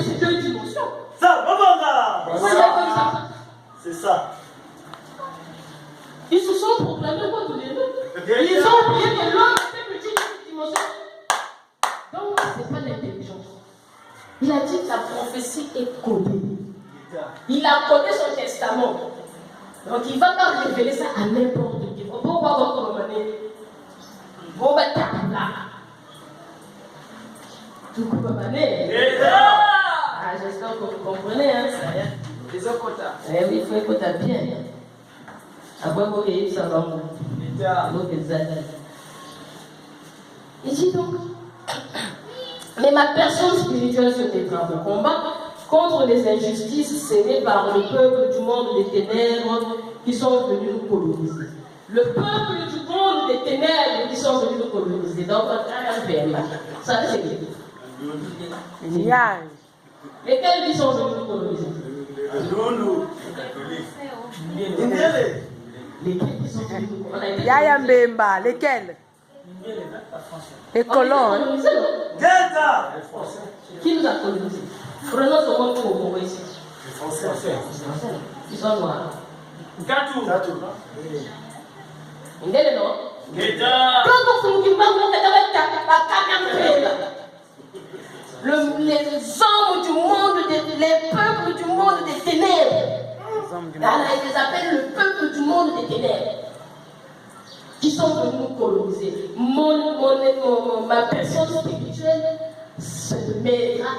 c'est deux dimensions. Ça, maman. C'est ça. Ils se sont proclamés quoi tous les deux. Ils ont oublié que l'homme est multidimension. Donc, ce n'est pas l'intelligence. Il a dit que la prophétie est codée. Il a codé son testament. Donc, il ne va pas révéler ça à n'importe qui. Pourquoi votre monnaie? Bon, ben, là. Tout coup, j'espère que vous comprenez. Hein. Les autres quotas. Eh oui, il faut écouter bien. Après, vous voyez, ça va vous. Il dit donc, mais ma personne spirituelle se déclare de combat contre les injustices sémées par le peuple du monde des ténèbres qui sont venus nous coloniser. Le peuple du monde des ténèbres qui sont venus nous coloniser. Donc, ça c'est qui? Lesquels qui sont venus nous coloniser? Lesquels qui sont venus nous coloniser? Yaya Mbemba, lesquels? Les colons. Qui nous a colonisés? Prenons ce mot pour vous ici. Les Français. Ils sont noirs. Gatou. Les hommes du monde, les peuples du monde des ténèbres. Ils les appellent le peuple du monde des ténèbres. Qui sont venus nous coloniser. Ma personne spirituelle se mettra